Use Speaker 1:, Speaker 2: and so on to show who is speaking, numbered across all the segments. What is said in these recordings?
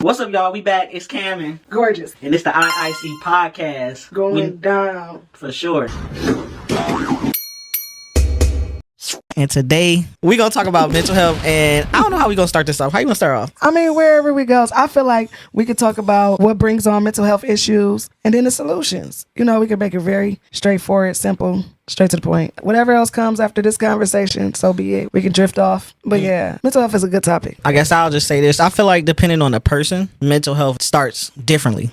Speaker 1: What's up, y'all? We back. It's Cameron.
Speaker 2: Gorgeous.
Speaker 1: And it's the IIC podcast.
Speaker 2: Going down.
Speaker 1: For sure. And today, we're going to talk about mental health. And I don't know how we're going to start this off. How you going to start off?
Speaker 2: I mean, wherever we go, I feel like we could talk about what brings on mental health issues and then the solutions. You know, we could make it very straightforward, simple, straight to the point. Whatever else comes after this conversation, so be it. We can drift off. But yeah, mental health is a good topic.
Speaker 1: I guess I'll just say this. I feel like depending on the person, mental health starts differently.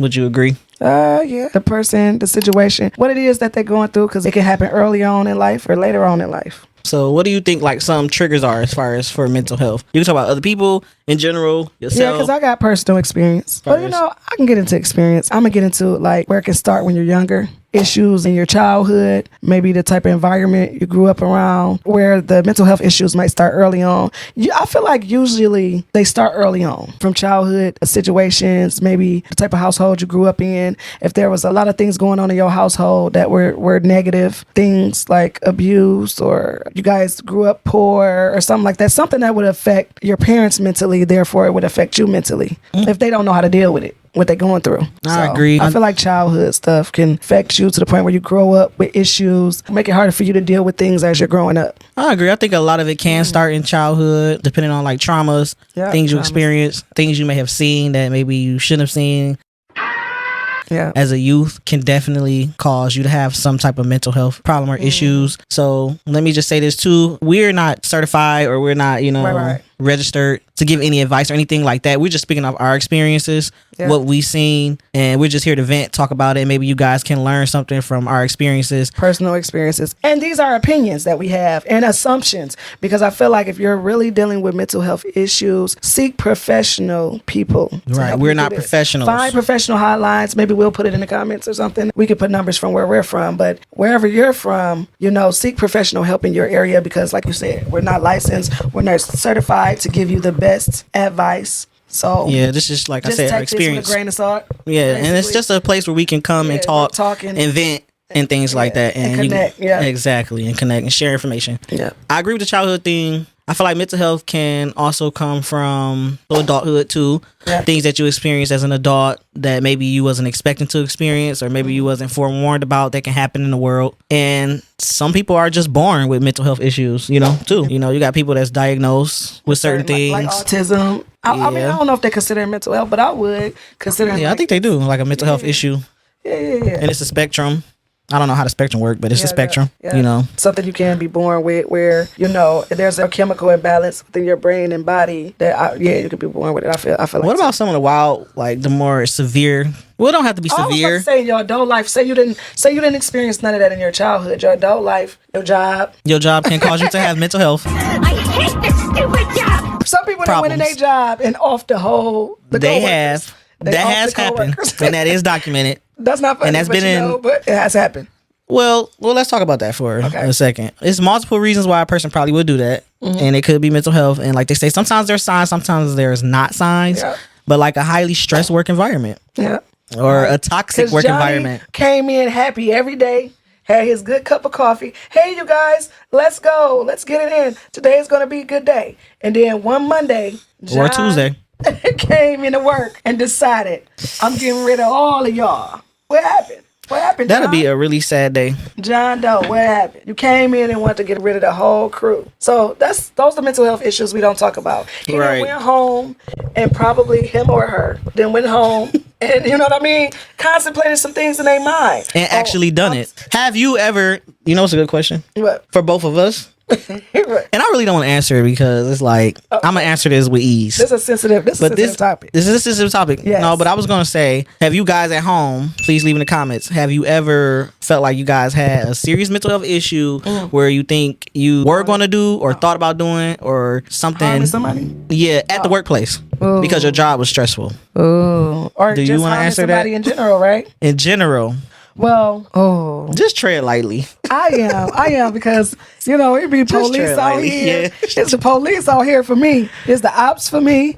Speaker 1: Would you agree?
Speaker 2: Yeah. The person, the situation, what it is that they're going through, because it can happen early on in life or later on in life.
Speaker 1: So what do you think like some triggers are as far as for mental health? You can talk about other people in general, yourself.
Speaker 2: Yeah, because I got personal experience. But you know, I can get into experience. I'm going to get into like where it can start when you're younger. Issues in your childhood, maybe the type of environment you grew up around, where the mental health issues might start early on. I feel like usually they start early on from childhood situations, maybe the type of household you grew up in. If there was a lot of things going on in your household that were negative, things like abuse, or you guys grew up poor or something like that, something that would affect your parents mentally, therefore it would affect you mentally if they don't know how to deal with it, what they're going through.
Speaker 1: I agree.
Speaker 2: I feel like childhood stuff can affect you to the point where you grow up with issues, make it harder for you to deal with things as you're growing up.
Speaker 1: I agree. I think a lot of it can start in childhood, depending on like traumas, things you experience, things you may have seen that maybe you shouldn't have seen.
Speaker 2: Yeah.
Speaker 1: As a youth can definitely cause you to have some type of mental health problem or issues. So let me just say this too. We're not certified or we're not, registered to give any advice or anything like that. We're just speaking of our experiences, what we've seen, and we're just here to vent, talk about it. Maybe you guys can learn something from our experiences.
Speaker 2: Personal experiences. And these are opinions that we have and assumptions, because I feel like if you're really dealing with mental health issues, seek professional people.
Speaker 1: Right. We're not professionals.
Speaker 2: Find professional hotlines. Maybe we'll put it in the comments or something. We could put numbers from where we're from, but wherever you're from, seek professional help in your area, because like you said, we're not licensed. We're not certified to give you the best advice. So
Speaker 1: yeah, this is like I said, our experience.
Speaker 2: This with a grain of salt.
Speaker 1: Yeah, basically. And it's just a place where we can come and talk and vent and things like that, and
Speaker 2: connect.
Speaker 1: Exactly, and connect and share information.
Speaker 2: Yeah,
Speaker 1: I agree with the childhood thing. I feel like mental health can also come from adulthood too. Yeah. Things that you experience as an adult that maybe you wasn't expecting to experience, or maybe you wasn't forewarned about, that can happen in the world. And some people are just born with mental health issues, too. You got people that's diagnosed with certain things.
Speaker 2: Like autism. I mean, I don't know if they consider it mental health, but I would consider it.
Speaker 1: Yeah, I think they do, like a mental health issue.
Speaker 2: Yeah.
Speaker 1: And it's a spectrum. I don't know how the spectrum works, but it's a spectrum,
Speaker 2: Something you can be born with where, there's a chemical imbalance within your brain and body that, you could be born with it. I feel like.
Speaker 1: What about some of the wild, like the more severe? Well, it don't have to be severe.
Speaker 2: I was say your adult life. Say you didn't experience none of that in your childhood. Your adult life, your job.
Speaker 1: Your job can cause you to have mental health.
Speaker 3: I hate this stupid job.
Speaker 2: Some people don't win in their job and off the whole.
Speaker 1: They have. That has happened, and that is documented.
Speaker 2: That's not funny,
Speaker 1: and that's
Speaker 2: but it has happened.
Speaker 1: Well, let's talk about that for a second. It's multiple reasons why a person probably would do that, and it could be mental health. And like they say, sometimes there's signs, sometimes there's not signs. Yeah. But like a highly stressed work environment, or a toxic work environment.
Speaker 2: Came in happy every day, had his good cup of coffee. Hey, you guys, let's go, let's get it in. Today is going to be a good day. And then one Monday,
Speaker 1: or Tuesday,
Speaker 2: came into work and decided, I'm getting rid of all of y'all. What happened? What happened, John?
Speaker 1: That'll be a really sad day.
Speaker 2: John Doe, what happened? You came in and wanted to get rid of the whole crew. So those are mental health issues we don't talk about. He went home, and probably him or her then went home and, you know what I mean, contemplated some things in their mind.
Speaker 1: And actually done it. Have you ever, it's a good question.
Speaker 2: What?
Speaker 1: For both of us. And I really don't want to answer it because it's like I'm gonna answer this with ease.
Speaker 2: This is a sensitive topic.
Speaker 1: This is a sensitive topic.
Speaker 2: Yes.
Speaker 1: No, but I was gonna say, have you guys at home, please leave in the comments, have you ever felt like you guys had a serious mental health issue where you think you were gonna do or thought about doing or something?
Speaker 2: Harming somebody?
Speaker 1: Yeah, at the workplace. Because your job was stressful.
Speaker 2: Ooh. Or
Speaker 1: do you want to answer
Speaker 2: somebody
Speaker 1: that?
Speaker 2: In general, right?
Speaker 1: In general.
Speaker 2: Well,
Speaker 1: just tread lightly.
Speaker 2: I am because it be police out here. Yeah. It's the police out here for me. It's the ops for me.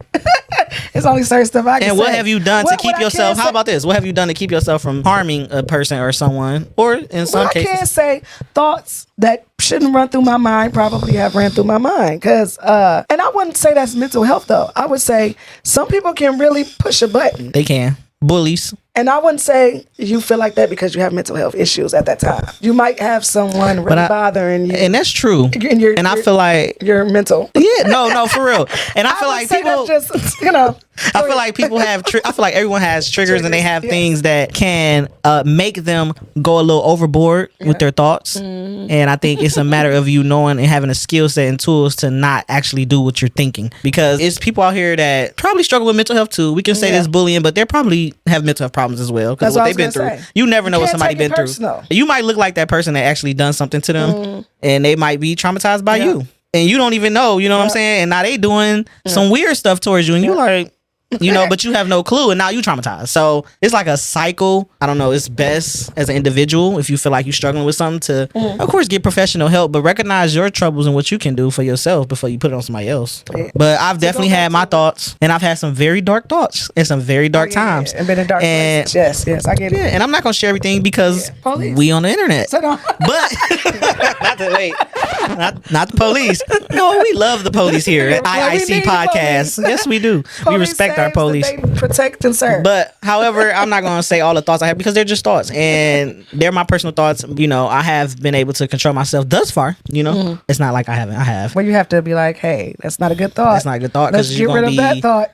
Speaker 2: It's only certain stuff I can
Speaker 1: And what
Speaker 2: say.
Speaker 1: have you done to
Speaker 2: What
Speaker 1: keep
Speaker 2: I
Speaker 1: yourself?
Speaker 2: can
Speaker 1: How about this? What have you done to keep yourself from harming a person or someone, or in some
Speaker 2: I
Speaker 1: cases?
Speaker 2: can't say thoughts that shouldn't run through my mind probably have ran through my mind because and I wouldn't say that's mental health though. I would say some people can really push a button,
Speaker 1: They can. Bullies.
Speaker 2: and I wouldn't say you feel like that because you have mental health issues at that time. You might have someone really bothering you,
Speaker 1: And that's true.
Speaker 2: and
Speaker 1: I feel like
Speaker 2: you're mental.
Speaker 1: yeah, no, for real. And I feel
Speaker 2: would
Speaker 1: like
Speaker 2: say
Speaker 1: people
Speaker 2: that's just
Speaker 1: I feel like people have. I feel like everyone has triggers, and they have
Speaker 2: Yes.
Speaker 1: things that can make them go a little overboard with their thoughts.
Speaker 2: Mm-hmm.
Speaker 1: And I think it's a matter of you knowing and having a skill set and tools to not actually do what you're thinking. Because it's people out here that probably struggle with mental health too. We can say
Speaker 2: Yeah.
Speaker 1: this bullying, but they probably have mental health problems as well because
Speaker 2: That's
Speaker 1: what
Speaker 2: what I
Speaker 1: they've been
Speaker 2: was
Speaker 1: through.
Speaker 2: gonna say.
Speaker 1: You never know
Speaker 2: You
Speaker 1: what
Speaker 2: can't
Speaker 1: somebody
Speaker 2: take it
Speaker 1: been through.
Speaker 2: personal.
Speaker 1: You might look like that person that actually done something to them, and they might be traumatized by
Speaker 2: Yeah.
Speaker 1: you. And you don't even know, you know what I'm saying? And now they doing some weird stuff towards you, and you like, you know, but you have no clue, and now you traumatized. So it's like a cycle. I don't know. It's best as an individual, if you feel like you're struggling with something, to of course get professional help, but recognize your troubles and what you can do for yourself before you put it on somebody else.
Speaker 2: Yeah.
Speaker 1: But I've definitely had my thoughts, and I've had some very dark thoughts and some very dark times.
Speaker 2: and been in dark
Speaker 1: And-
Speaker 2: places. Yes, I get it.
Speaker 1: Yeah, and I'm not gonna share everything because
Speaker 2: Police.
Speaker 1: we on the internet.
Speaker 2: So don't-
Speaker 1: But not the police. No, we love the police here at
Speaker 2: Well, we
Speaker 1: IIC
Speaker 2: need the
Speaker 1: Podcast.
Speaker 2: police.
Speaker 1: Yes, we do. We
Speaker 2: Police
Speaker 1: respect our
Speaker 2: saves that
Speaker 1: police.
Speaker 2: They protect and serve.
Speaker 1: But however, I'm not gonna say all the thoughts I have because they're just thoughts, and they're my personal thoughts. You know, I have been able to control myself thus far. You know, it's not like I haven't. I have.
Speaker 2: Well, you have to be like, hey, that's not a good thought.
Speaker 1: That's not a good thought,
Speaker 2: Let's
Speaker 1: 'cause
Speaker 2: get
Speaker 1: you're
Speaker 2: rid
Speaker 1: gonna
Speaker 2: of that
Speaker 1: be-
Speaker 2: thought.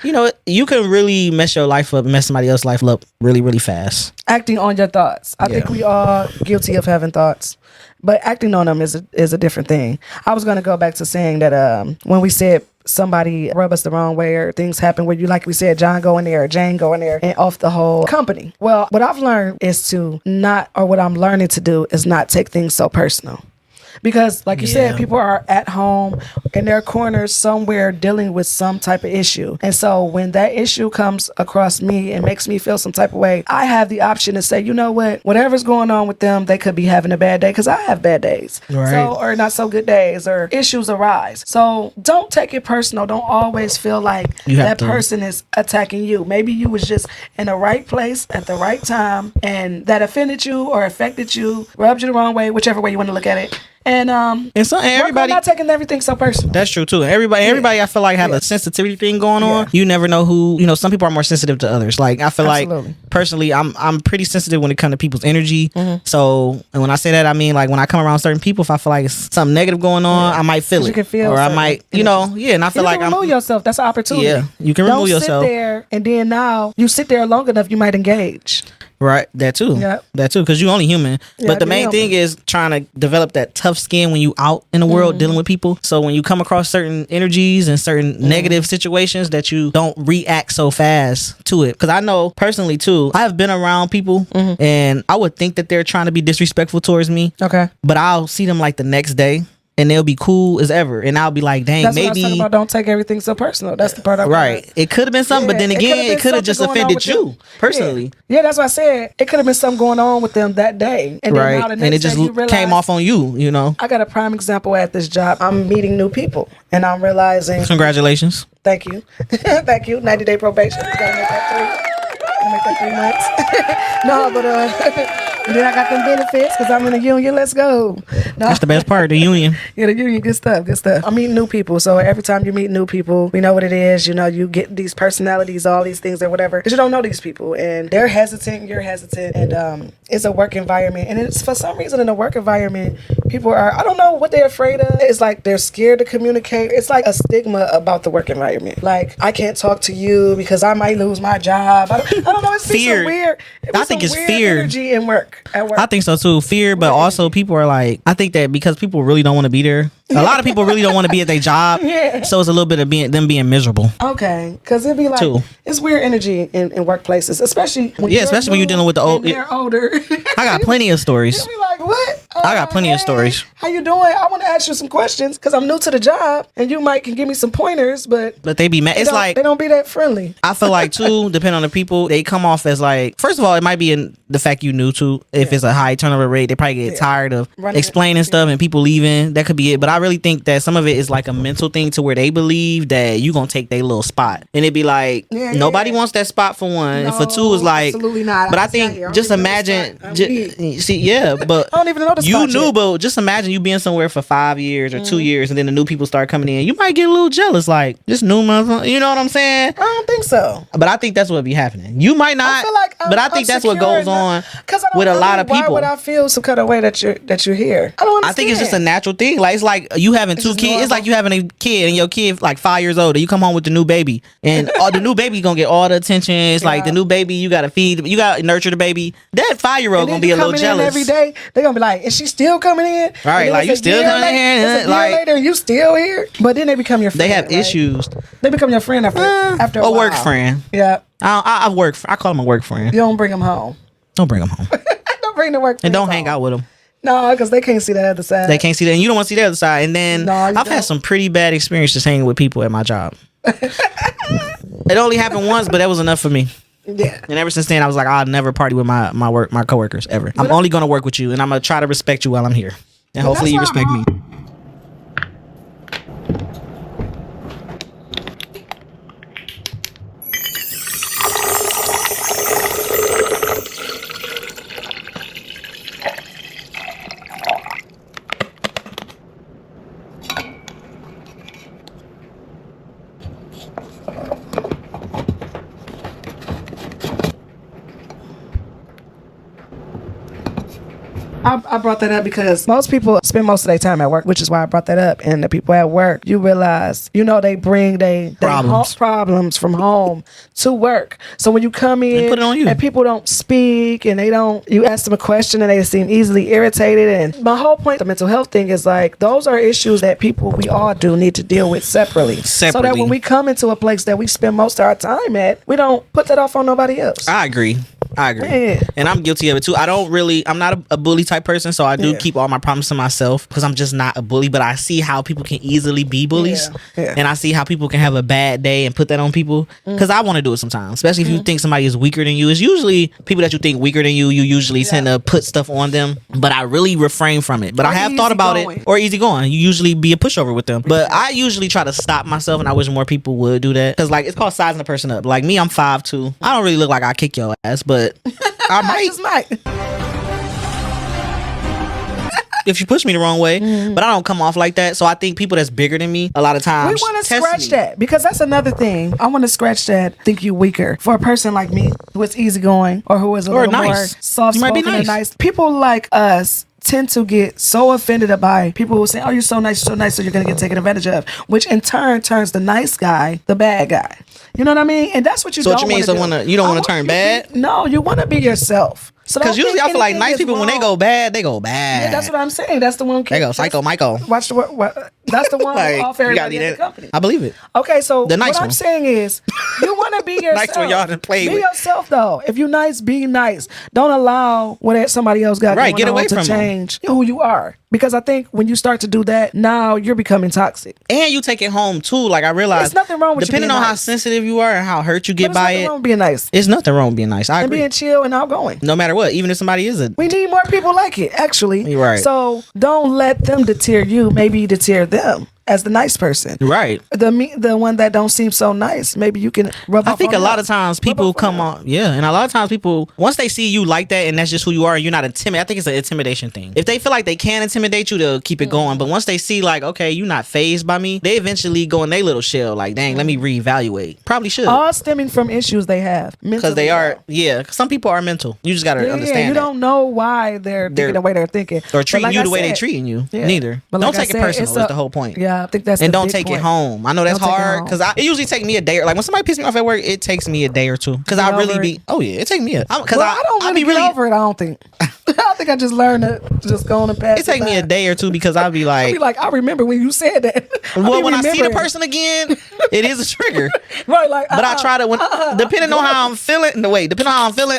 Speaker 1: You know, you can really mess your life up, mess somebody else's life up really, really fast.
Speaker 2: Acting on your thoughts. I think
Speaker 1: Yeah.
Speaker 2: we are guilty of having thoughts, but acting on them is a different thing. I was going to go back to saying that when we said somebody rub us the wrong way or things happen where you, like we said, John go in there or Jane go in there and off the whole company. Well, what I've learned is to not, or what I'm learning to do is not take things so personal. Because, like you said,
Speaker 1: Yeah.
Speaker 2: people are at home in their corners somewhere dealing with some type of issue. And so when that issue comes across me and makes me feel some type of way, I have the option to say, you know what, whatever's going on with them, they could be having a bad day because I have bad days.
Speaker 1: Right.
Speaker 2: So, or not so good days, or issues arise. So don't take it personal. Don't always feel like
Speaker 1: You have
Speaker 2: that
Speaker 1: to-
Speaker 2: person is attacking you. Maybe you was just in the right place at the right time and that offended you or affected you, rubbed you the wrong way, whichever way you want to look at it. And
Speaker 1: And so
Speaker 2: work on
Speaker 1: everybody.
Speaker 2: not taking everything so personal.
Speaker 1: That's true too. Everybody I feel like have a sensitivity thing going on.
Speaker 2: Yeah.
Speaker 1: You never know who, you know, some people are more sensitive to others. Like I feel
Speaker 2: Absolutely.
Speaker 1: like personally I'm pretty sensitive when it comes to people's energy.
Speaker 2: Mm-hmm.
Speaker 1: So, and when I say that, I mean like when I come around certain people, if I feel like it's something negative going on, I might feel
Speaker 2: 'Cause
Speaker 1: it.
Speaker 2: you can feel
Speaker 1: or I
Speaker 2: certain
Speaker 1: might, you know, yeah, and I feel
Speaker 2: You
Speaker 1: like
Speaker 2: can remove yourself. That's an opportunity.
Speaker 1: Yeah, you can
Speaker 2: Don't
Speaker 1: remove yourself.
Speaker 2: sit there and then now you sit there long enough, you might engage.
Speaker 1: Right, that too.
Speaker 2: Yep.
Speaker 1: That too, because you're only human.
Speaker 2: Yeah,
Speaker 1: but the
Speaker 2: you're
Speaker 1: main
Speaker 2: human.
Speaker 1: thing is trying to develop that tough skin when you out in the world dealing with people. So when you come across certain energies and certain negative situations, that you don't react so fast to it. Because I know personally too, I have been around people and I would think that they're trying to be disrespectful towards me,
Speaker 2: Okay.
Speaker 1: but I'll see them like the next day and they'll be cool as ever, and I'll be like, dang,
Speaker 2: That's what I was
Speaker 1: maybe.
Speaker 2: talking about. Don't take everything so personal. That's the part I
Speaker 1: Right, it could have been something, but then again, it could have just offended you personally.
Speaker 2: Yeah, that's what I said. It could have been something going on with them that day, and then
Speaker 1: Right,
Speaker 2: now the
Speaker 1: and
Speaker 2: next
Speaker 1: it just
Speaker 2: day you realize,
Speaker 1: came off on you, you know.
Speaker 2: I got a prime example at this job. I'm meeting new people, and I'm realizing.
Speaker 1: Congratulations.
Speaker 2: Thank you, thank you. 90-day probation. You gotta make that 3 months. No, but and then I got them benefits because I'm in a union. Let's go. No.
Speaker 1: That's the best part, the union.
Speaker 2: Yeah, the union, good stuff, good stuff. I'm meeting new people, so every time you meet new people, we know what it is. You know, you get these personalities, all these things or whatever, because you don't know these people, and they're hesitant, you're hesitant, and it's a work environment, and it's for some reason in a work environment, people are, I don't know what they're afraid of. It's like they're scared to communicate. It's like a stigma about the work environment. Like, I can't talk to you because I might lose my job. I don't know. It's
Speaker 1: Fear.
Speaker 2: some weird.
Speaker 1: I think it's
Speaker 2: weird
Speaker 1: fear.
Speaker 2: energy in work. At work.
Speaker 1: I think so too. Fear, but also people are like, I think that because people really don't want to be there. A lot of people really don't want to be at their job.
Speaker 2: Yeah.
Speaker 1: So it's a little bit of them being miserable.
Speaker 2: Okay, because it'd be like
Speaker 1: Too.
Speaker 2: it's weird energy in workplaces, especially when
Speaker 1: Yeah, especially when you're dealing with the old-
Speaker 2: and they're older.
Speaker 1: I got plenty of stories.
Speaker 2: You'll be like, what?
Speaker 1: I got plenty of stories.
Speaker 2: How you doing? I want to ask you some questions because I'm new to the job, and you might can give me some pointers, but
Speaker 1: they be mad. It's like
Speaker 2: they don't be that friendly.
Speaker 1: I feel like too, depending on the people, they come off as like, first of all, it might be in the fact you new to. If it's a high turnover rate, they probably get tired of explaining stuff and people leaving. That could be it. But I really think that some of it is like a mental thing to where they believe that you gonna take their little spot, and it'd be like nobody wants that spot for one, and for two is like
Speaker 2: absolutely not.
Speaker 1: But I think just imagine, but
Speaker 2: I don't even know the
Speaker 1: you
Speaker 2: spot
Speaker 1: knew,
Speaker 2: yet.
Speaker 1: but just imagine you being somewhere for 5 years or 2 years, and then the new people start coming in. You might get a little jealous, like this new motherfucker. You know what I'm saying?
Speaker 2: I don't think so.
Speaker 1: But I think that's what be happening. You might not, but I think that's what goes on with a lot of people.
Speaker 2: Why would I feel some kind of way that you're here? I don't understand.
Speaker 1: I think it's just a natural thing. Like it's like you having two kids. It's like you having a kid and your kid like 5 years old, and you come home with the new baby, and the new baby gonna get all the attention. It's like the new baby, you gotta feed, you gotta nurture the baby. That 5-year-old gonna be a little jealous.
Speaker 2: Every day they're gonna be like, "Is she still coming in?"
Speaker 1: Right, like you still coming in,
Speaker 2: it's a year later, you still here. But then they become your friend.
Speaker 1: They have issues.
Speaker 2: They become your friend after a while.
Speaker 1: work friend.
Speaker 2: Yeah,
Speaker 1: I call him a work friend.
Speaker 2: You don't bring them home.
Speaker 1: Don't bring them home.
Speaker 2: Don't bring the work.
Speaker 1: And don't hang out with them.
Speaker 2: No, because they can't see the other side.
Speaker 1: They can't see that, and you don't want to see the other side. And then I've had some pretty bad experiences hanging with people at my job. It only happened once, but that was enough for me.
Speaker 2: Yeah.
Speaker 1: And ever since then, I was like, I'll never party with my coworkers ever. I'm only gonna work with you, and I'm gonna try to respect you while I'm here, and hopefully you respect me.
Speaker 2: I brought that up because most people spend most of their time at work, which is why I brought that up. And the people at work, you realize, they bring they problems from home to work. So when you come in
Speaker 1: they put it on you.
Speaker 2: And people don't speak and you ask them a question and they seem easily irritated. And my whole point, the mental health thing is like, those are issues that we all do need to deal with separately. So that when we come into a place that we spend most of our time at, we don't put that off on nobody else.
Speaker 1: I agree.
Speaker 2: Yeah.
Speaker 1: And I'm guilty of it too. I'm not a bully type person, so I do keep all my problems to myself because I'm just not a bully, but I see how people can easily be bullies.
Speaker 2: Yeah.
Speaker 1: And I see how people can have a bad day and put that on people because I want to do it sometimes, especially if you think somebody is weaker than you. It's usually people that you think weaker than you usually tend to put stuff on them, but I really refrain from it. But I have thought about it. Or easygoing. You usually be a pushover with them, but I usually try to stop myself, and I wish more people would do that because like it's called sizing a person up. Like me, I'm 5'2". I don't really look like I kick your ass, but I might.
Speaker 2: Just might.
Speaker 1: If you push me the wrong way, but I don't come off like that. So I think people that's bigger than me, a lot of times,
Speaker 2: we want to scratch that because that's another thing. I want to scratch that. Think you weaker for a person like me who is easygoing or who is a little more soft-spoken and nice. People like us tend to get so offended by people who say, "Oh, you're so nice, so you're gonna get taken advantage of," which in turn turns the nice guy the bad guy. You know what I mean? And that's what you.
Speaker 1: So
Speaker 2: don't
Speaker 1: what you mean?
Speaker 2: do.
Speaker 1: You don't want to turn bad?
Speaker 2: No, you want to be yourself.
Speaker 1: Because usually I feel like nice people, when they go bad, they go bad.
Speaker 2: Yeah, that's what I'm saying. That's the one.
Speaker 1: They go Psycho Michael.
Speaker 2: Watch the that's the one
Speaker 1: like,
Speaker 2: off everybody in the company.
Speaker 1: I believe it.
Speaker 2: Okay, so
Speaker 1: the nice
Speaker 2: what I'm saying is, you want to be yourself.
Speaker 1: Nice one y'all done played
Speaker 2: be
Speaker 1: with.
Speaker 2: yourself though. If you're nice, be nice. Don't allow what somebody else got going
Speaker 1: get away
Speaker 2: on to
Speaker 1: from
Speaker 2: change who you are. Because I think when you start to do that, now you're becoming toxic.
Speaker 1: And you take it home too. Like I realize,
Speaker 2: there's nothing wrong with
Speaker 1: depending
Speaker 2: you
Speaker 1: on
Speaker 2: nice.
Speaker 1: how sensitive you are and how hurt you get by it.
Speaker 2: Wrong with being nice.
Speaker 1: It's nothing wrong with being nice. I agree.
Speaker 2: Being chill and outgoing.
Speaker 1: No matter what, even if somebody isn't.
Speaker 2: We need more people like it. Actually,
Speaker 1: You're right.
Speaker 2: So don't let them deter you. Maybe deter them. As the nice person,
Speaker 1: right?
Speaker 2: The one that don't seem so nice. Maybe you can rub.
Speaker 1: I think a lot of times people come on, and a lot of times people, once they see you like that and that's just who you are and you're not intimidated. I think it's an intimidation thing. If they feel like they can intimidate you, they'll keep it going. But once they see like, okay, you're not fazed by me, they eventually go in their little shell. Like, dang, let me reevaluate. Probably should.
Speaker 2: All stemming from issues they have
Speaker 1: because they are. Yeah, some people are mental. You just gotta understand.
Speaker 2: Yeah, you don't know why they're thinking the way they're thinking
Speaker 1: or treating you the way they're treating you. Neither. But don't take it personal. Is the whole point.
Speaker 2: Yeah, I think that's
Speaker 1: and don't take it home. I know that's hard because it usually take me a day. Like when somebody pisses me off at work, it takes me a day or two because I really be. Oh yeah, it take me because
Speaker 2: I don't really get over it. I don't think. I think I just learned to just go on and pass.
Speaker 1: It take me a day or two because I'll be like,
Speaker 2: I remember when you said that.
Speaker 1: Well, when I see the person again, it is a trigger.
Speaker 2: Right, like.
Speaker 1: But I try to depending on how I'm feeling.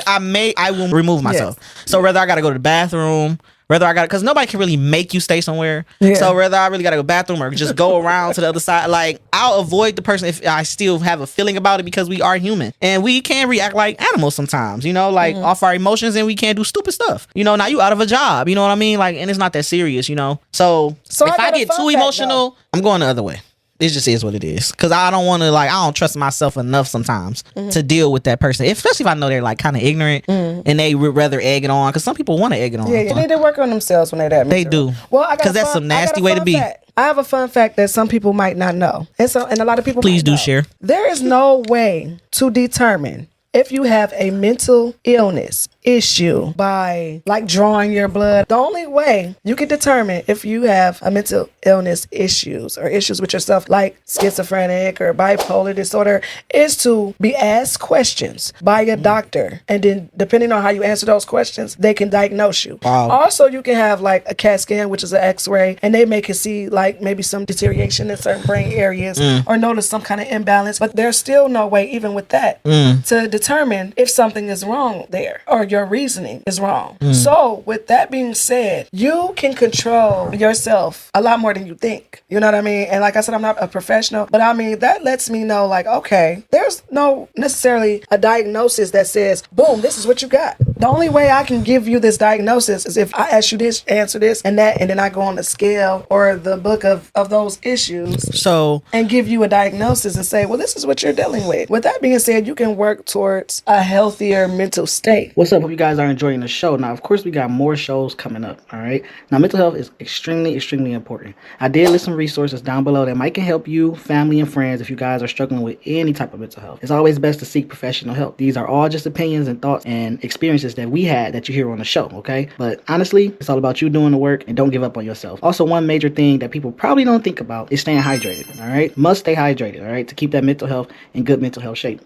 Speaker 1: I will remove myself. Yes. So whether I got to go to the bathroom. whether I got because nobody can really make you stay somewhere.
Speaker 2: Yeah.
Speaker 1: So whether I really got to go bathroom or just go around to the other side, like I'll avoid the person if I still have a feeling about it because we are human and we can react like animals sometimes, you know, like off our emotions and we can't do stupid stuff. You know, now you out of a job, you know what I mean? Like, and it's not that serious, you know. So if I get too emotional, I'm going the other way. It just is what it is. Cause I don't want to I don't trust myself enough sometimes to deal with that person. Especially if I know they're like kind of ignorant and they would rather egg it on. Cause some people want to egg it on.
Speaker 2: Yeah, they need to work on themselves when they're that
Speaker 1: They
Speaker 2: miserable.
Speaker 1: do.
Speaker 2: Well, I got
Speaker 1: Cause that's some nasty way to be.
Speaker 2: I have a fun fact that some people might not know. And a lot of people
Speaker 1: Please
Speaker 2: might
Speaker 1: do
Speaker 2: know.
Speaker 1: share.
Speaker 2: There is no way to determine if you have a mental illness issue by drawing your blood. The only way you can determine if you have a mental illness issues or issues with yourself like schizophrenic or bipolar disorder is to be asked questions by a doctor, and then depending on how you answer those questions they can diagnose you.
Speaker 1: Wow.
Speaker 2: Also you can have a CAT scan, which is an x-ray, and they make it see maybe some deterioration in certain brain areas or notice some kind of imbalance, but there's still no way even with that to determine if something is wrong there or your reasoning is wrong. So with that being said, you can control yourself a lot more than you think. You know what I mean? And like I said, I'm not a professional, but I mean, that lets me know okay, there's no necessarily a diagnosis that says, boom, this is what you got. The only way I can give you this diagnosis is if I ask you this, answer this and that, and then I go on the scale or the book of those issues
Speaker 1: So
Speaker 2: and give you a diagnosis and say, well, this is what you're dealing with. With that being said, you can work towards a healthier mental state.
Speaker 4: What's up? Hope you guys are enjoying the show. Now, of course, we got more shows coming up, all right? Now, mental health is extremely, extremely important. I did list some resources down below that might can help you, family, and friends if you guys are struggling with any type of mental health. It's always best to seek professional help. These are all just opinions and thoughts and experiences that we had that you hear on the show, okay? But honestly, it's all about you doing the work and don't give up on yourself. Also, one major thing that people probably don't think about is staying hydrated, all right? Must stay hydrated, all right, to keep that mental health in good mental health shape.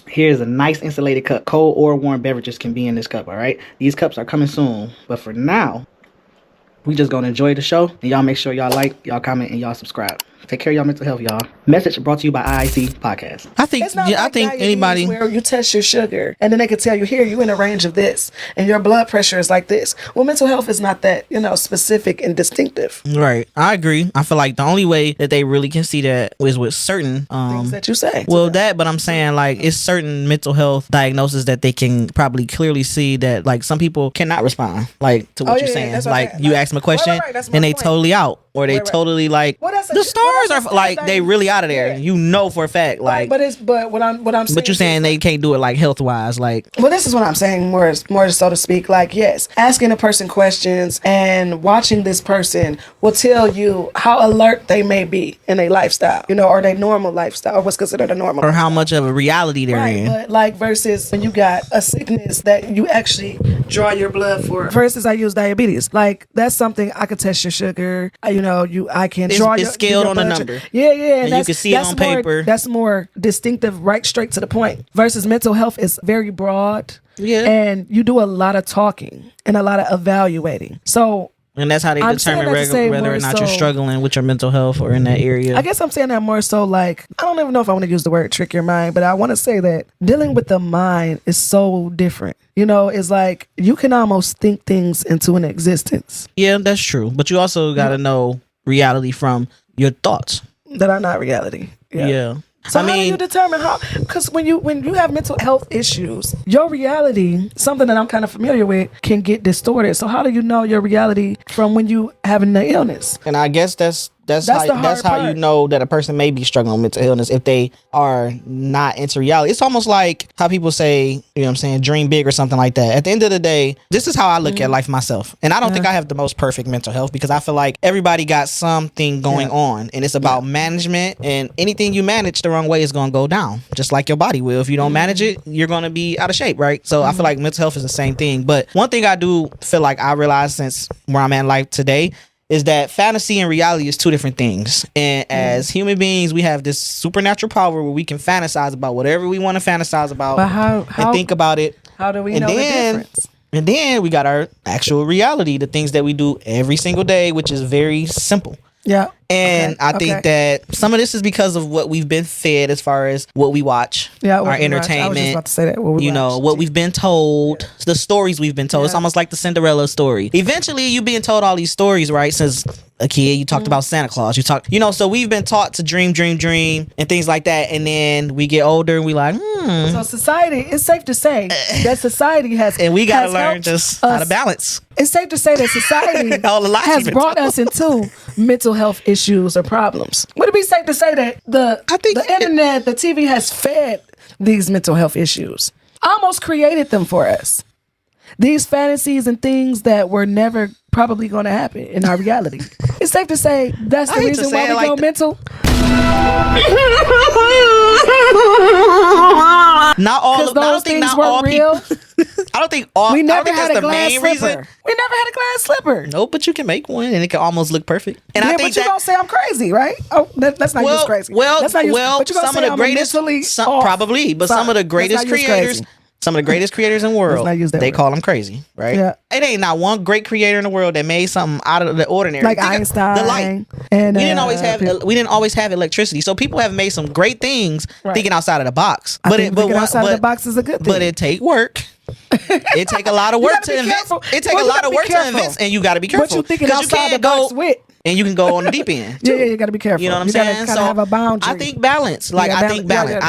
Speaker 4: Here's a nice insulated cup. Cold or warm beverages can be in this cup, all right? These cups are coming soon. But for now, we just gonna enjoy the show. And y'all make sure y'all like, y'all comment, and y'all subscribe. Take care of y'all mental health, y'all. Message brought to you by IIC Podcast.
Speaker 1: I think
Speaker 2: It's not
Speaker 1: I
Speaker 2: like
Speaker 1: think
Speaker 2: diabetes
Speaker 1: anybody
Speaker 2: where you test your sugar and then they can tell you, here, you in a range of this and your blood pressure is like this. Well, mental health is not that, specific and distinctive.
Speaker 1: right. I agree. I feel like the only way that they really can see that is with certain
Speaker 2: Things that you say.
Speaker 1: well but I'm saying it's certain mental health diagnoses that they can probably clearly see that some people cannot respond to what
Speaker 2: yeah,
Speaker 1: you're
Speaker 2: yeah,
Speaker 1: saying.
Speaker 2: that's what I'm saying.
Speaker 1: You ask them a question
Speaker 2: Right, that's my
Speaker 1: and they
Speaker 2: point.
Speaker 1: totally out or they
Speaker 2: Right.
Speaker 1: totally
Speaker 2: Well, that's
Speaker 1: the stars
Speaker 2: that's
Speaker 1: are they really out of there.
Speaker 2: Yeah.
Speaker 1: You know for a fact
Speaker 2: but what I'm saying.
Speaker 1: but you're saying they can't do it health wise
Speaker 2: Well, this is what I'm saying, more so to speak. Yes, asking a person questions and watching this person will tell you how alert they may be in their lifestyle, or their normal lifestyle, or what's considered a normal.
Speaker 1: or how much of a reality they're
Speaker 2: Right,
Speaker 1: in.
Speaker 2: but versus when you got a sickness that you actually draw your blood for. For instance, I use diabetes. That's something I could test your sugar. I can draw
Speaker 1: it's
Speaker 2: your
Speaker 1: scaled on a
Speaker 2: blood
Speaker 1: number.
Speaker 2: Yeah,
Speaker 1: And you can see it on paper.
Speaker 2: That's more distinctive, right, straight to the point. Versus mental health is very broad.
Speaker 1: Yeah.
Speaker 2: And you do a lot of talking and a lot of evaluating. So
Speaker 1: And that's how they
Speaker 2: I'm saying
Speaker 1: determine
Speaker 2: that to say
Speaker 1: whether or
Speaker 2: more
Speaker 1: not you're
Speaker 2: so-
Speaker 1: struggling with your mental health or in that area.
Speaker 2: I guess I'm saying that more so I don't even know if I want to use the word trick your mind, but I want to say that dealing with the mind is so different. It's you can almost think things into an existence
Speaker 1: Yeah, that's true. But you also got to know reality from your thoughts.
Speaker 2: that are not reality.
Speaker 1: Yeah.
Speaker 2: So how do you determine how? Because when you have mental health issues, your reality, something that I'm kind of familiar with, can get distorted. So how do you know your reality from when you having the illness?
Speaker 1: And I guess that's
Speaker 2: the hard
Speaker 1: how you
Speaker 2: part.
Speaker 1: know that a person may be struggling with mental illness if they are not into reality. It's almost like how people say, you know what I'm saying, dream big or something like that. At the end of the day, this is how I look at life myself. And I don't think I have the most perfect mental health because I feel like everybody got something going on and it's about management, and anything you manage the wrong way is going to go down, just like your body will. If you don't manage it, you're going to be out of shape, right? So I feel like mental health is the same thing. But one thing I do feel like I realized since where I'm at in life today is that fantasy and reality is two different things. And as human beings, we have this supernatural power where we can fantasize about whatever we want to fantasize about
Speaker 2: But how
Speaker 1: and think about it.
Speaker 2: how do we
Speaker 1: And
Speaker 2: know the
Speaker 1: then,
Speaker 2: difference?
Speaker 1: and then we got our actual reality, the things that we do every single day, which is very simple.
Speaker 2: Yeah.
Speaker 1: And I think that some of this is because of what we've been fed as far as what we watch, our entertainment. I was just
Speaker 2: about to say that.
Speaker 1: What we've been told, the stories we've been told. It's almost like the Cinderella story. Eventually, you being told all these stories, right? Since a kid, you talked about Santa Claus. You talked, so we've been taught to dream, and things like that. And then we get older and we like,
Speaker 2: So society, it's safe to say that society has,
Speaker 1: and we got to learn just how to balance.
Speaker 2: It's safe to say that society has brought us into mental health issues or problems. Would it be safe to say that the internet, the TV has fed these mental health issues, almost created them for us? These fantasies and things that were never probably going to happen in our reality. It's safe to say that's the reason why we go mental.
Speaker 1: Not all of those things were real. I don't think all.
Speaker 2: We never
Speaker 1: had
Speaker 2: a glass slipper. We never had a glass slipper.
Speaker 1: No, but you can make one, and it can almost look perfect. And I think
Speaker 2: but you don't say I'm crazy, right? Oh, let's not use crazy.
Speaker 1: Some of the greatest, probably, but some of the greatest creators. Some of the greatest creators in the world, they call them crazy, right? Yeah. It ain't not one great creator in the world that made something out of the ordinary.
Speaker 2: Like Einstein.
Speaker 1: The light. And we didn't always have electricity. So people have made some great things thinking outside of the box.
Speaker 2: Outside of the box is a good thing.
Speaker 1: But it take work. It take a lot of work to invest. It take a lot of work to invest, and you got to be careful.
Speaker 2: What you thinking outside the box with?
Speaker 1: And you can go on the deep end.
Speaker 2: Yeah, you got to be careful.
Speaker 1: You know what I'm saying?
Speaker 2: So have a boundary.
Speaker 1: I think balance. I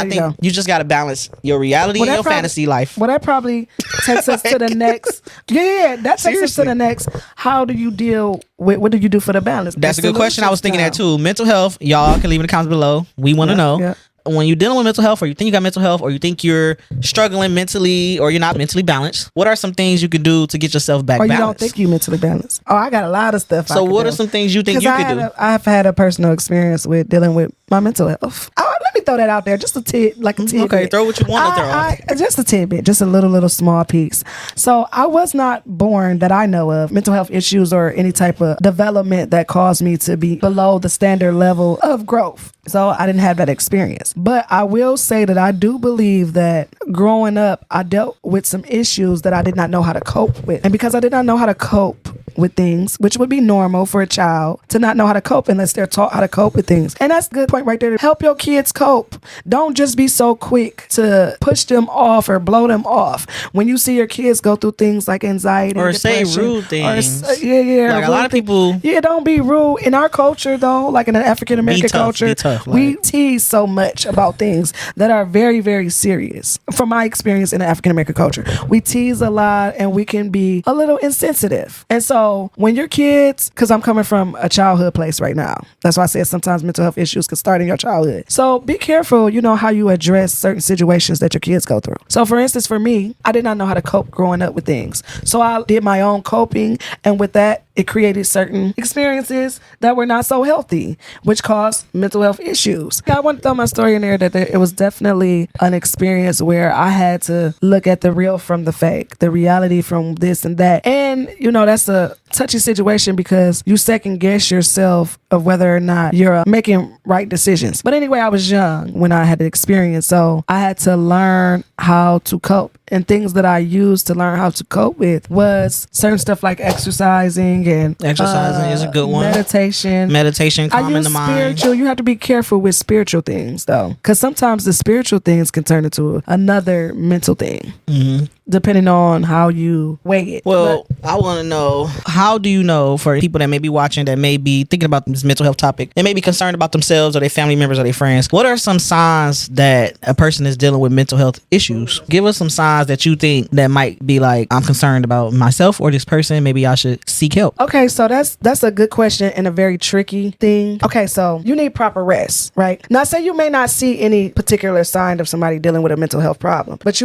Speaker 1: think you just got to balance your reality and your fantasy life.
Speaker 2: Well, that probably takes us to the next. That takes us to the next. How do you deal with? What do you do for the balance?
Speaker 1: That's a good question. I was thinking that too. Mental health. Y'all can leave in the comments below. We want to know. Yeah. When you're dealing with mental health, or you think you got mental health, or you think you're struggling mentally, or you're not mentally balanced, what are some things you can do to get yourself back balanced?
Speaker 2: Or you don't think you're mentally balanced? Oh, I got a lot of stuff.
Speaker 1: So what are some things you think you could do?
Speaker 2: I've had a personal experience with dealing with my mental health. Let me throw that out there, just a tidbit.
Speaker 1: Okay, throw what you want to throw out there.
Speaker 2: Just a tidbit, just a little small piece. So I was not born, that I know of, mental health issues or any type of development that caused me to be below the standard level of growth. So I didn't have that experience. But I will say that I do believe that growing up, I dealt with some issues that I did not know how to cope with. And because I did not know how to cope with things, which would be normal for a child to not know how to cope unless they're taught how to cope with things. And that's a good point right there. Help your kids cope. Don't just be so quick to push them off or blow them off. When you see your kids go through things like anxiety
Speaker 1: or say rude things.
Speaker 2: Like a lot of people. Yeah, don't be rude. In our culture though, like in an African American culture, we tease so much about things that are very, very serious. From my experience in the African American culture, we tease a lot and we can be a little insensitive. And so when your kids, because I'm coming from a childhood place right now, that's why I said sometimes mental health issues can start in your childhood. So be careful, how you address certain situations that your kids go through. So for instance, for me, I did not know how to cope growing up with things. So I did my own coping, and with that, it created certain experiences that were not so healthy, which caused mental health issues. I want to throw my story in there that it was definitely an experience where I had to look at the real from the fake, the reality from this and that. And, that's a touchy situation because you second guess yourself of whether or not you're making right decisions. But anyway, I was young when I had the experience, so I had to learn how to cope. And things that I used to learn how to cope with was certain stuff like exercising and
Speaker 1: exercising is a good one.
Speaker 2: Meditation,
Speaker 1: calming the mind.
Speaker 2: Spiritual. You have to be careful with spiritual things though, because sometimes the spiritual things can turn into another mental thing. Mm-hmm. Depending on how you weigh it.
Speaker 1: Well, I want to know, how do you know, for people that may be watching, that may be thinking about this mental health topic, they may be concerned about themselves or their family members or their friends, what are some signs that a person is dealing with mental health issues? Give us some signs that you think that might be like, I'm concerned about myself or this person, maybe I should seek help.
Speaker 2: Okay, so that's a good question and a very tricky thing. Okay, so you need proper rest, right? Now, say you may not see any particular sign of somebody dealing with a mental health problem, but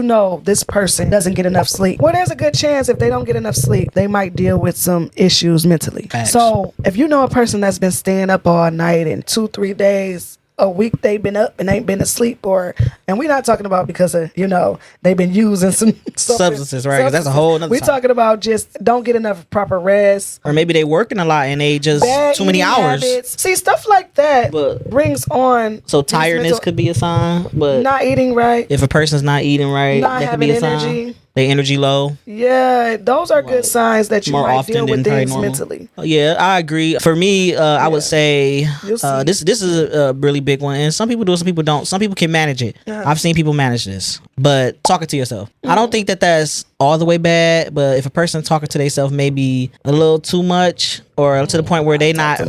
Speaker 2: this person doesn't get enough sleep. Well, there's a good chance if they don't get enough sleep, they might deal with some issues mentally. Facts. So if you know a person that's been staying up all night and 2-3 days a week they've been up and ain't been asleep, and we're not talking about because of they've been using some
Speaker 1: substances, right? 'Cause that's a whole nother
Speaker 2: we're talking about just don't get enough proper rest,
Speaker 1: or maybe they working a lot and they just too many hours.
Speaker 2: See, stuff like that brings on.
Speaker 1: So tiredness could be a sign, but
Speaker 2: not eating right.
Speaker 1: If a person's not eating right,
Speaker 2: not
Speaker 1: that could be a
Speaker 2: energy.
Speaker 1: sign. They energy low.
Speaker 2: Yeah, those are good signs that you
Speaker 1: More
Speaker 2: might
Speaker 1: often
Speaker 2: deal with
Speaker 1: than
Speaker 2: things
Speaker 1: paranormal.
Speaker 2: mentally.
Speaker 1: Yeah, I agree. For me, I would say
Speaker 2: You'll see.
Speaker 1: this is a really big one, and some people do, some people don't. Some people can manage it. I've seen people manage this, but talking to yourself, I don't think that that's all the way bad. But if a person talking to themselves maybe a little too much, or to the point where they not,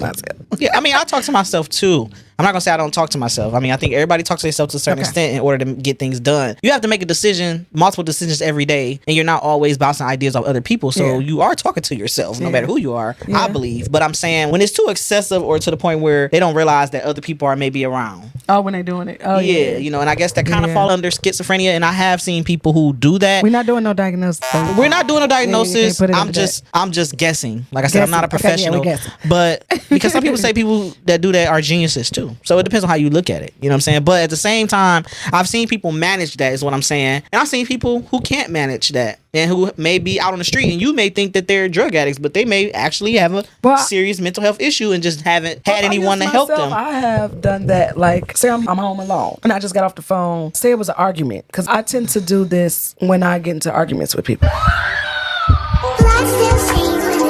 Speaker 1: yeah, I mean, I talk to myself too. I'm not gonna say I don't talk to myself. I mean, I think everybody talks to themselves to a certain extent in order to get things done. You have to make a decision, multiple decisions every day, and you're not always bouncing ideas off other people. So you are talking to yourself, no matter who you are. I believe, but I'm saying when it's too excessive or to the point where they don't realize that other people are maybe around.
Speaker 2: Oh, when they doing it. Oh,
Speaker 1: Yeah, you know, and I guess that kind of fall under schizophrenia. And I have seen people who do that.
Speaker 2: We're not doing no diagnosis.
Speaker 1: We're not doing a diagnosis.
Speaker 2: put it
Speaker 1: I'm
Speaker 2: under
Speaker 1: just guessing. Like I said, I'm not a
Speaker 2: Guessing. Okay, yeah,
Speaker 1: professional,
Speaker 2: we guessing.
Speaker 1: but because some people say people that do that are geniuses too. So it depends on how you look at it. You know what I'm saying? But at the same time, I've seen people manage that. Is what I'm saying, and I've seen people who can't manage that and who may be out on the street, and you may think that they're drug addicts, but they may actually have a serious mental health issue and just haven't had anyone to help them.
Speaker 2: I have done that. Like, say I'm home alone and I just got off the phone. Say it was an argument, because I tend to do this when I get into arguments with people.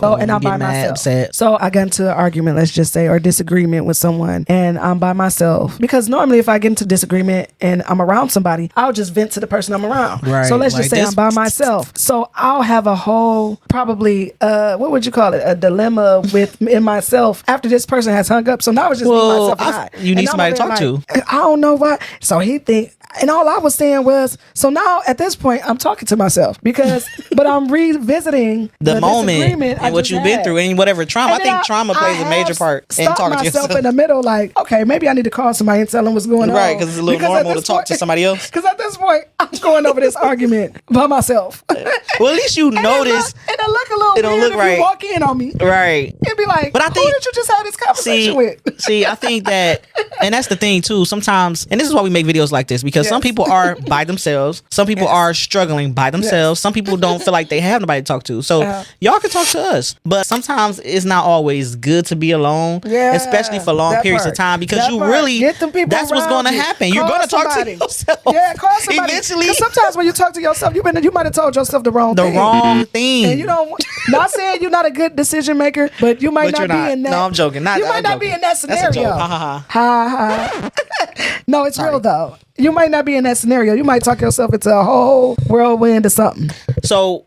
Speaker 2: Oh, and I'm by myself.
Speaker 1: Upset.
Speaker 2: So I got into an argument, let's just say, or disagreement with someone, and I'm by myself. Because normally if I get into disagreement and I'm around somebody, I'll just vent to the person I'm around.
Speaker 1: Right.
Speaker 2: So let's
Speaker 1: Like
Speaker 2: just say
Speaker 1: this.
Speaker 2: I'm by myself. So I'll have a whole, probably, what would you call it? A dilemma in myself after this person has hung up. So now it's just me, myself, and I.
Speaker 1: You need
Speaker 2: And I'm
Speaker 1: somebody to
Speaker 2: over
Speaker 1: talk
Speaker 2: there
Speaker 1: to.
Speaker 2: I don't know why. So he think, and all I was saying was, so now at this point I'm talking to myself because, but I'm revisiting
Speaker 1: The moment
Speaker 2: disagreement I
Speaker 1: and what
Speaker 2: just
Speaker 1: you've been
Speaker 2: had.
Speaker 1: through and whatever trauma. I
Speaker 2: And
Speaker 1: think
Speaker 2: then
Speaker 1: trauma plays a major part in
Speaker 2: stopped
Speaker 1: talking to
Speaker 2: myself
Speaker 1: yourself.
Speaker 2: in the middle, like, okay, maybe I need to call somebody and tell them what's going on.
Speaker 1: Right, because it's a little
Speaker 2: Because at
Speaker 1: normal to
Speaker 2: this
Speaker 1: talk
Speaker 2: point-
Speaker 1: to somebody else.
Speaker 2: Because at this point, I'm going over this argument by myself.
Speaker 1: Well, at least you notice.
Speaker 2: And it look a little
Speaker 1: It'll
Speaker 2: weird
Speaker 1: look
Speaker 2: if
Speaker 1: right.
Speaker 2: you walk in on me.
Speaker 1: Right.
Speaker 2: It'd be like,
Speaker 1: But I
Speaker 2: who
Speaker 1: think-
Speaker 2: did you just have this conversation with?
Speaker 1: See, I think that, and that's the thing too. Sometimes, and this is why we make videos like this, because some
Speaker 2: Yes.
Speaker 1: people are by themselves. Some people are struggling by themselves. Some people don't feel like they have nobody to talk to. So y'all can talk to us. But sometimes it's not always good to be alone,
Speaker 2: Yeah,
Speaker 1: especially for long
Speaker 2: that
Speaker 1: periods of
Speaker 2: part.
Speaker 1: time, because
Speaker 2: That
Speaker 1: you
Speaker 2: part.
Speaker 1: really,
Speaker 2: Get them people
Speaker 1: that's what's
Speaker 2: around
Speaker 1: going to
Speaker 2: you.
Speaker 1: happen. You're
Speaker 2: Call
Speaker 1: going to talk
Speaker 2: somebody.
Speaker 1: to yourself.
Speaker 2: Yeah, call somebody.
Speaker 1: Eventually,
Speaker 2: 'Cause sometimes when you talk to yourself, you might have told yourself the wrong
Speaker 1: the
Speaker 2: thing.
Speaker 1: wrong thing.
Speaker 2: And you don't. Not saying you're not a good decision maker, but you might
Speaker 1: But you're
Speaker 2: not
Speaker 1: not.
Speaker 2: be in that.
Speaker 1: No, I'm joking.
Speaker 2: You might not be in that
Speaker 1: That's a
Speaker 2: scenario.
Speaker 1: joke. Ha, ha, ha.
Speaker 2: Ha ha. No, it's real though. You might not be in that scenario. You might talk yourself into a whole whirlwind or something.
Speaker 1: So,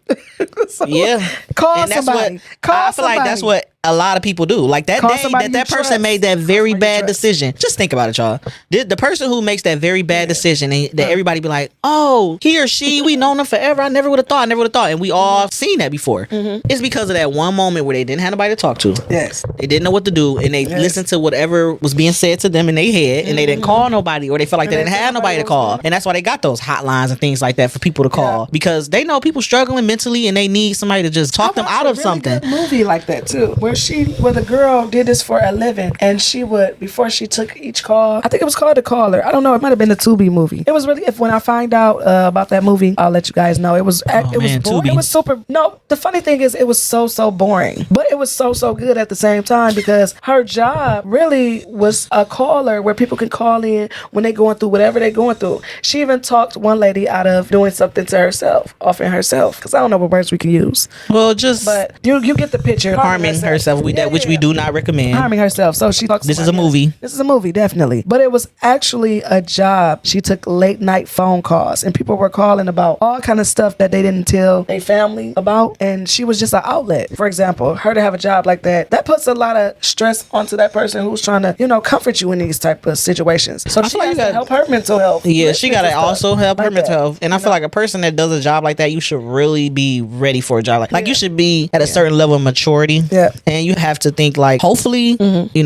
Speaker 1: yeah.
Speaker 2: Call
Speaker 1: And that's
Speaker 2: somebody.
Speaker 1: what
Speaker 2: Call
Speaker 1: I feel like that's
Speaker 2: somebody.
Speaker 1: what a lot of people do. Like that
Speaker 2: Call
Speaker 1: day
Speaker 2: somebody
Speaker 1: that
Speaker 2: you
Speaker 1: person
Speaker 2: trust.
Speaker 1: made that very
Speaker 2: Somebody you
Speaker 1: bad
Speaker 2: trust.
Speaker 1: decision. Just think about it, y'all. The person who makes that very bad decision and that everybody be like, oh, he or she, we known them forever. I never would have thought. And we all seen that before. It's because of that one moment where they didn't have nobody to talk to.
Speaker 2: Yes.
Speaker 1: They didn't know what to do, and they listened to whatever was being said to them in their head, and they didn't call nobody, or they felt like they didn't have nobody to call. And that's why they got those hotlines and things like that for people to call, because they know people struggling mentally and they need somebody to just talk them out of something.
Speaker 2: Good movie like that too, where the girl did this for a living, and she would, before she took each call, I think it was called The Caller. I don't know. It might have been the Tubi movie. It was really, when I find out about that movie, I'll let you guys know. It was
Speaker 1: man,
Speaker 2: boring.
Speaker 1: Tubi.
Speaker 2: It was super. No, the funny thing is, it was so boring, but it was so good at the same time, because her job really was a caller where people can call in when they're going through whatever they're going through. She even talked one lady out of doing something to herself, offering herself, because I don't know what words we can use,
Speaker 1: Well, just
Speaker 2: but you get the picture.
Speaker 1: harming herself, which we do not recommend.
Speaker 2: Harming herself. So she talks.
Speaker 1: This is a movie.
Speaker 2: This is a movie, definitely. But it was actually a job. She took late night phone calls, and people were calling about all kind of stuff that they didn't tell their family about, and she was just an outlet. For example, her to have a job like that puts a lot of stress onto that person who's trying to, comfort you in these type of situations. So she
Speaker 1: feel like
Speaker 2: has
Speaker 1: you
Speaker 2: to
Speaker 1: gotta-
Speaker 2: help her mental health.
Speaker 1: Yeah, she got to
Speaker 2: and stuff
Speaker 1: also help her
Speaker 2: like
Speaker 1: mental
Speaker 2: that.
Speaker 1: health. And I feel like a person that does a job like that, you should really be ready for a job like you should be at a certain level of maturity.
Speaker 2: Yeah.
Speaker 1: And you have to think like, hopefully, you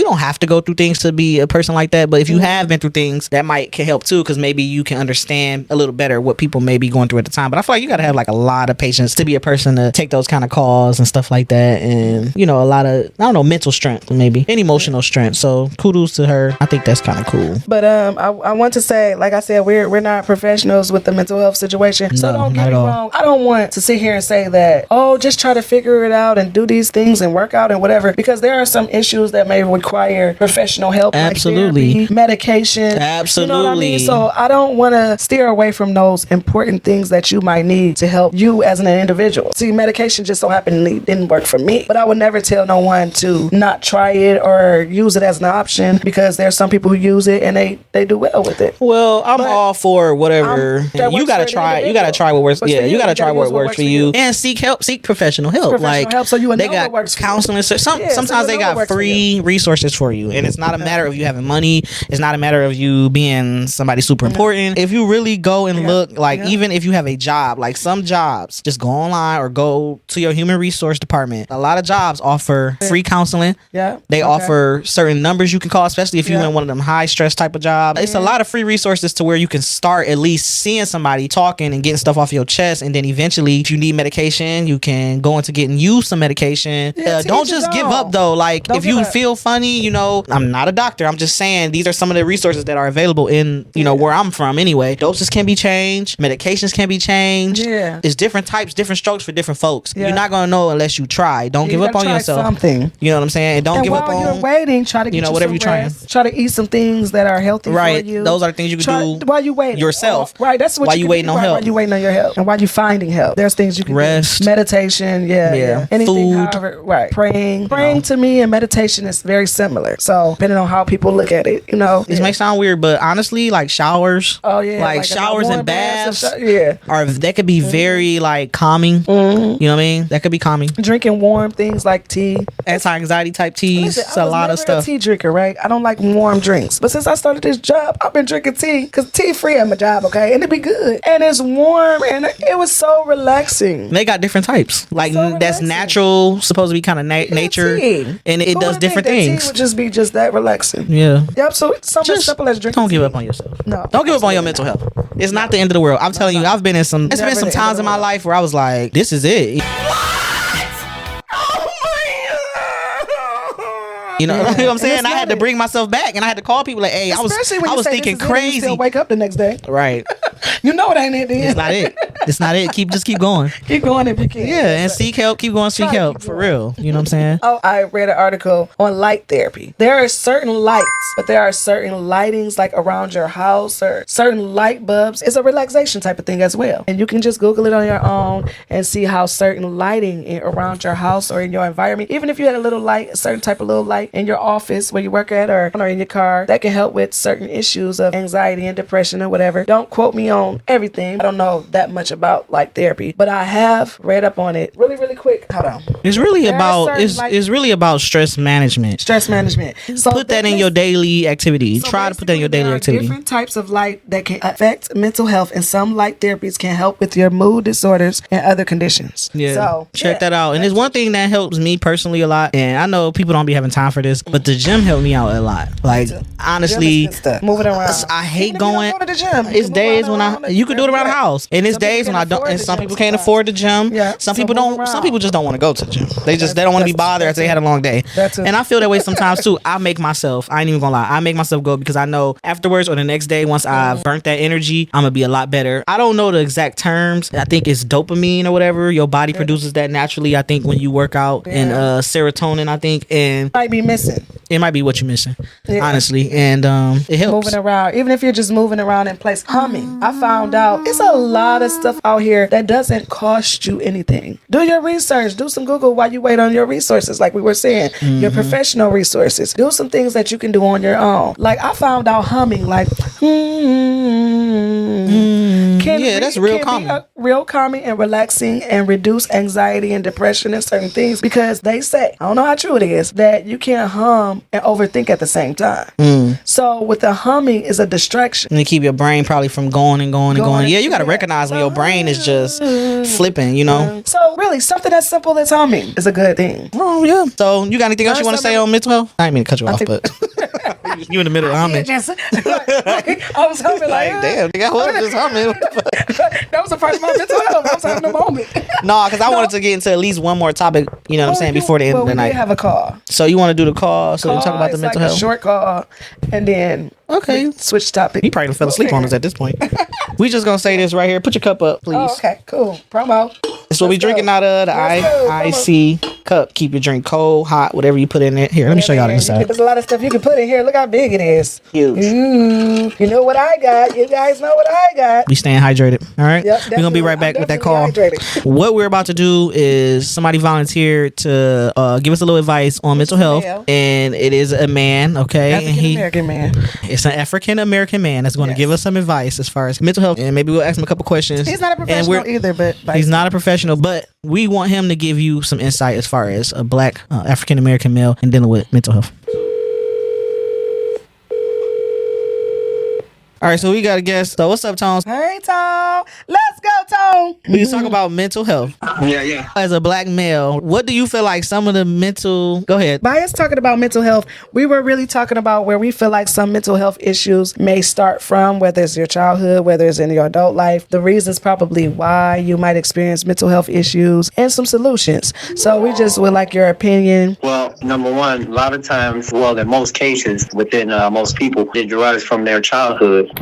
Speaker 1: don't have to go through things to be a person like that. But if you have been through things, that can help too, because maybe you can understand a little better what people may be going through at the time. But I feel like you got to have like a lot of patience to be a person to take those kind of calls and stuff like that. And, a lot of, I don't know, mental strength maybe, and emotional strength. So kudos to her. I think that's kind of cool.
Speaker 2: But I want to say, like I said, we're not professionals with the mental health situation, so
Speaker 1: No,
Speaker 2: don't
Speaker 1: not
Speaker 2: get
Speaker 1: at all.
Speaker 2: wrong. I don't want to sit here and say that, oh, just try to figure it out and do these things and work out and whatever, because there are some issues that may require professional help.
Speaker 1: Absolutely.
Speaker 2: Like therapy, medication.
Speaker 1: Absolutely.
Speaker 2: You know what I mean? So I don't want to steer away from those important things that you might need to help you as an individual. See, medication just so happened didn't work for me, but I would never tell no one to not try it or use it as an option, because there's some people who use it and they do well with it.
Speaker 1: Well, I'm all for whatever. You gotta try. You gotta try what works. Yeah, you gotta try what works for you, and seek help. Seek professional help. Like
Speaker 2: help, so you
Speaker 1: they
Speaker 2: know
Speaker 1: got
Speaker 2: what works for you.
Speaker 1: counseling. Sometimes they got free resources for you, and it's not a matter of you having money. It's not a matter of you being somebody super important. If you really go and look, like even if you have a job, like some jobs, just go online or go to your human resource department. A lot of jobs offer free counseling.
Speaker 2: Yeah,
Speaker 1: they offer certain numbers you can call, especially if you're in one of them high stress type of jobs. It's a lot of free resources to where you can start at least seeing somebody, talking and getting stuff off your chest, and then eventually if you need medication, you can go into getting you some medication. Don't just give up though. Like if you feel funny, you know, I'm not a doctor, I'm just saying these are some of the resources that are available in, you know, where I'm from anyway. Doses can be changed, medications can be changed. It's different types, different strokes for different folks. You're not gonna know unless you try. Don't give up on yourself.
Speaker 2: Something.
Speaker 1: You know what I'm saying? And don't give up on,
Speaker 2: while you're waiting, try to get
Speaker 1: whatever you're trying.
Speaker 2: Try to eat some things that are healthy for you.
Speaker 1: Those are the things you can do
Speaker 2: while you waiting
Speaker 1: yourself.
Speaker 2: Right, that's what
Speaker 1: while you waiting on help.
Speaker 2: While you waiting on your help, and while you finding help, there's things you can
Speaker 1: rest,
Speaker 2: do. Meditation, anything,
Speaker 1: food,
Speaker 2: however, right? Praying to me and meditation is very similar. So depending on how people look at it, you know,
Speaker 1: this may sound weird, but honestly, like showers, like showers and baths, that could be very like calming. You know what I mean? That could be calming.
Speaker 2: Drinking warm things like tea,
Speaker 1: anti-anxiety type teas. It's a lot of stuff.
Speaker 2: I'm a tea drinker, right? I don't like warm drinks, but since I started this job, I've been drinking tea because tea free at my job, okay, and it be good and it's warm and it was so relaxing.
Speaker 1: They got different types, like that's natural, supposed to be kind of nature, and it does different things.
Speaker 2: Tea would just be just that relaxing.
Speaker 1: Yeah.
Speaker 2: Yep. So something as simple as drinking.
Speaker 1: Don't give up on yourself.
Speaker 2: No.
Speaker 1: Don't give up on your mental health. It's not the end of the world. I'm telling you, I've been in some. There's been some times in my life where I was like, this is it. You know what I'm saying? I had to bring myself back, and I had to call people like, "Hey, I was thinking crazy."
Speaker 2: You still wake up the next day,
Speaker 1: right?
Speaker 2: You know it ain't it. Then.
Speaker 1: It's not it. It's not it. Just keep going.
Speaker 2: Keep going if you can.
Speaker 1: Yeah, and seek help. Keep going. Seek help for real. You know what I'm saying?
Speaker 2: Oh, I read an article on light therapy. There are certain lights, but there are certain lightings like around your house or certain light bulbs. It's a relaxation type of thing as well, and you can just Google it on your own and see how certain lighting around your house or in your environment, even if you had a little light, a certain type of little light in your office where you work at or in your car, that can help with certain issues of anxiety and depression or whatever. Don't quote me on everything. I don't know that much about light therapy, but I have read up on it really quick. Hold on.
Speaker 1: It's really it's really about stress management.
Speaker 2: Stress management.
Speaker 1: So put that in your daily activity. Try to put that in your daily activity.
Speaker 2: Different types of light that can affect mental health, and some light therapies can help with your mood disorders and other conditions.
Speaker 1: Yeah.
Speaker 2: So
Speaker 1: check that out. And there's one thing that helps me personally a lot, and I know people don't be having time for this, but the gym helped me out a lot. Like honestly,
Speaker 2: moving around.
Speaker 1: I hate going.
Speaker 2: Go to the gym.
Speaker 1: It's days when you can do it around the house, and it's days when I don't. And some people can't afford the gym.
Speaker 2: Yeah.
Speaker 1: Some people don't. Some people just don't want to go to the gym. They don't want to be bothered after they had a long day. And I feel that way sometimes too. I ain't even gonna lie. I make myself go because I know afterwards or the next day, once I've burnt that energy, I'm gonna be a lot better. I don't know the exact terms. I think it's dopamine or whatever. Your body produces that naturally. I think when you work out, and serotonin. I think, and
Speaker 2: might be missing.
Speaker 1: It might be what you're missing, honestly, and it helps.
Speaker 2: Moving around, even if you're just moving around in place, humming. I found out it's a lot of stuff out here that doesn't cost you anything. Do your research. Do some Google while you wait on your resources, like we were saying, your professional resources. Do some things that you can do on your own. Like I found out humming, like
Speaker 1: that's real calming.
Speaker 2: Real calming and relaxing and reduce anxiety and depression and certain things, because they say, I don't know how true it is, that you can't hum and overthink at the same time. So with the humming is a distraction.
Speaker 1: And to keep your brain probably from going and going and going. Yeah, you got to recognize when your brain is just flipping, you know?
Speaker 2: So really, something as simple as humming is a good thing.
Speaker 1: Oh, yeah. So you got anything else you want to say on mental health? I didn't mean to cut you off, but you in the middle of humming.
Speaker 2: I was humming like
Speaker 1: damn, nigga, I was just humming.
Speaker 2: That was a part of my mental health. I was having a moment.
Speaker 1: No, because I wanted to get into at least one more topic, you know what I'm saying, before the end of the night.
Speaker 2: We have a call.
Speaker 1: So you want to do the call so we talk about the mental health?
Speaker 2: A short call, and then
Speaker 1: okay,
Speaker 2: switch topic.
Speaker 1: He probably fell asleep on us at this point. We just gonna say this right here. Put your cup up, please.
Speaker 2: Oh, okay, cool. Promo.
Speaker 1: That's what we drinking out of, the IIC cup. Keep your drink cold, hot, whatever you put in it. Here, let me show y'all the inside.
Speaker 2: There's a lot of stuff you can put in here. Look how big it is.
Speaker 1: Huge.
Speaker 2: Ooh, you know what I got. You guys know what I got.
Speaker 1: We staying hydrated. All right.
Speaker 2: Yep,
Speaker 1: we're gonna be right back with that call.
Speaker 2: hydrated.
Speaker 1: What we're about to do is somebody volunteered to give us a little advice on mental health, and it is a man. Okay,
Speaker 2: African-American man.
Speaker 1: It's an African-American man that's going to give us some advice as far as mental health, and maybe we'll ask him a couple questions.
Speaker 2: He's not a professional either, but
Speaker 1: he's not a professional, but we want him to give you some insight as far as a black African-American male and dealing with mental health. All right, so we got a guest. So what's up, Tone?
Speaker 2: Hey, Tone. Let's go, Tone.
Speaker 1: We can talk about mental health.
Speaker 5: Yeah.
Speaker 1: As a black male, what do you feel like some of the mental... Go ahead.
Speaker 2: By us talking about mental health, we were really talking about where we feel like some mental health issues may start from, whether it's your childhood, whether it's in your adult life, the reasons probably why you might experience mental health issues, and some solutions. So we just would like your opinion.
Speaker 5: Well, number one, a lot of times, well, in most cases, within most people, it derives from their childhood.